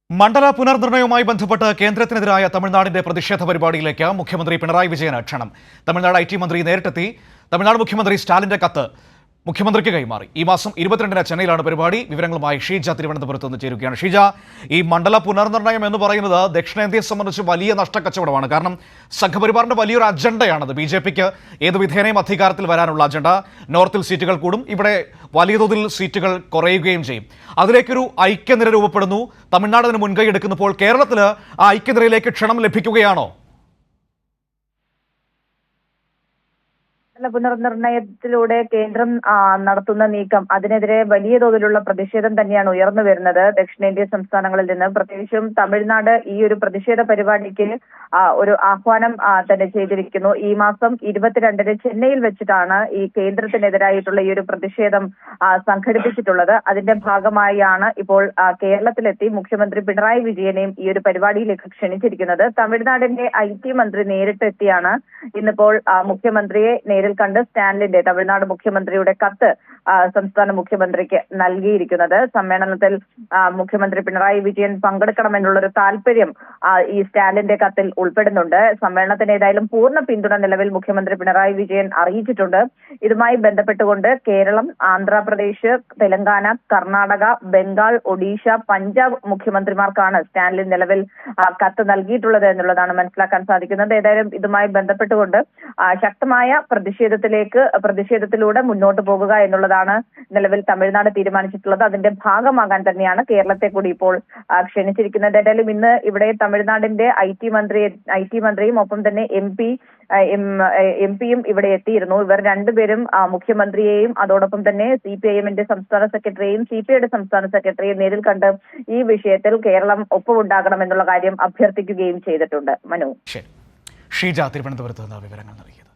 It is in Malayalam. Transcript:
മണ്ഡല പുനർനിർണയവുമായി ബന്ധപ്പെട്ട് കേന്ദ്രത്തിനെതിരായ തമിഴ്നാടിന്റെ പ്രതിഷേധ പരിപാടിയിലേക്ക് മുഖ്യമന്ത്രി പിണറായി വിജയന് ക്ഷണം. തമിഴ്നാട് IT മന്ത്രി നേരിട്ടെത്തി തമിഴ്നാട് മുഖ്യമന്ത്രി സ്റ്റാലിന്റെ കത്ത് മുഖ്യമന്ത്രിക്ക് കൈമാറി. ഈ മാസം 22-ന് ചെന്നൈയിലാണ് പരിപാടി. വിവരങ്ങളുമായി ഷീജ തിരുവനന്തപുരത്ത് നിന്ന് ചേരുകയാണ്. ഷീജ, ഈ മണ്ഡല പുനർനിർണയം എന്ന് പറയുന്നത് ദക്ഷിണേന്ത്യയെ സംബന്ധിച്ച് വലിയ നഷ്ടക്കച്ചവടമാണ്. കാരണം സംഘപരിവാറിന്റെ വലിയൊരു അജണ്ടയാണത്. BJPക്ക് ഏത് വിധേനയും അധികാരത്തിൽ വരാനുള്ള അജണ്ട. നോർത്തിൽ സീറ്റുകൾ കൂടും, ഇവിടെ വലിയ തോതിൽ സീറ്റുകൾ കുറയുകയും ചെയ്യും. അതിലേക്കൊരു ഐക്യനിര രൂപപ്പെടുന്നു. തമിഴ്നാട് അതിന് മുൻകൈ എടുക്കുന്നപ്പോൾ കേരളത്തിൽ ആ ഐക്യനിരയിലേക്ക് ക്ഷണം ലഭിക്കുകയാണോ? പുനർനിർണയത്തിലൂടെ കേന്ദ്രം നടത്തുന്ന നീക്കം, അതിനെതിരെ വലിയ തോതിലുള്ള പ്രതിഷേധം തന്നെയാണ് ഉയർന്നു വരുന്നത് ദക്ഷിണേന്ത്യൻ സംസ്ഥാനങ്ങളിൽ നിന്ന്. പ്രത്യേകിച്ചും തമിഴ്നാട് ഈ ഒരു പ്രതിഷേധ പരിപാടിക്ക് ഒരു ആഹ്വാനം തന്നെ ചെയ്തിരിക്കുന്നു. ഈ മാസം 22-ന് ചെന്നൈയിൽ വെച്ചിട്ടാണ് ഈ കേന്ദ്രത്തിനെതിരായിട്ടുള്ള ഈ ഒരു പ്രതിഷേധം സംഘടിപ്പിച്ചിട്ടുള്ളത്. അതിന്റെ ഭാഗമായാണ് ഇപ്പോൾ കേരളത്തിലെത്തി മുഖ്യമന്ത്രി പിണറായി വിജയനെയും ഈ ഒരു പരിപാടിയിലേക്ക് ക്ഷണിച്ചിരിക്കുന്നത്. തമിഴ്നാടിന്റെ IT മന്ത്രി നേരിട്ടെത്തിയാണ് ഇന്നിപ്പോൾ മുഖ്യമന്ത്രിയെ നേരിൽ കണ്ട് സ്റ്റാലിന്റെ, തമിഴ്നാട് മുഖ്യമന്ത്രിയുടെ കത്ത് സംസ്ഥാന മുഖ്യമന്ത്രിക്ക് നൽകിയിരിക്കുന്നത്. സമ്മേളനത്തിൽ മുഖ്യമന്ത്രി പിണറായി വിജയൻ പങ്കെടുക്കണമെന്നുള്ളൊരു താല്പര്യം ഈ സ്റ്റാലിന്റെ കത്തിൽ ഉൾപ്പെടുന്നുണ്ട്. സമ്മേളനത്തിന് ഏതായാലും പൂർണ്ണ പിന്തുണ നിലവിൽ മുഖ്യമന്ത്രി പിണറായി വിജയൻ അറിയിച്ചിട്ടുണ്ട്. ഇതുമായി ബന്ധപ്പെട്ടുകൊണ്ട് കേരളം, ആന്ധ്രാപ്രദേശ്, തെലങ്കാന, കർണാടക, ബംഗാൾ, ഒഡീഷ, പഞ്ചാബ് മുഖ്യമന്ത്രിമാർക്കാണ് സ്റ്റാലിൻ നിലവിൽ കത്ത് നൽകിയിട്ടുള്ളത് എന്നുള്ളതാണ് മനസ്സിലാക്കാൻ സാധിക്കുന്നത്. ഏതായാലും ഇതുമായി ബന്ധപ്പെട്ടുകൊണ്ട് ശക്തമായ പ്രതിഷേധത്തിലൂടെ മുന്നോട്ട് പോകുക എന്നുള്ളതാണ് നിലവിൽ തമിഴ്നാട് തീരുമാനിച്ചിട്ടുള്ളത്. അതിന്റെ ഭാഗമാകാൻ തന്നെയാണ് കേരളത്തെ കൂടി ഇപ്പോൾ ക്ഷണിച്ചിരിക്കുന്നത്. ഏതായാലും ഇന്ന് ഇവിടെ തമിഴ്നാടിന്റെ IT മന്ത്രിയും ഒപ്പം തന്നെ MP യും ഇവിടെ എത്തിയിരുന്നു. ഇവർ രണ്ടുപേരും മുഖ്യമന്ത്രിയെയും അതോടൊപ്പം തന്നെ CPIM-ന്റെ സംസ്ഥാന സെക്രട്ടറിയെയും CPI-യുടെ സംസ്ഥാന സെക്രട്ടറിയെയും നേരിൽ കണ്ട് ഈ വിഷയത്തിൽ കേരളം ഒപ്പമുണ്ടാകണമെന്നുള്ള കാര്യം അഭ്യർത്ഥിക്കുകയും ചെയ്തിട്ടുണ്ട്. മനു, ഷീജ തിരുവനന്തപുരത്ത് നിന്ന് വിവരങ്ങൾ നൽകിയത്.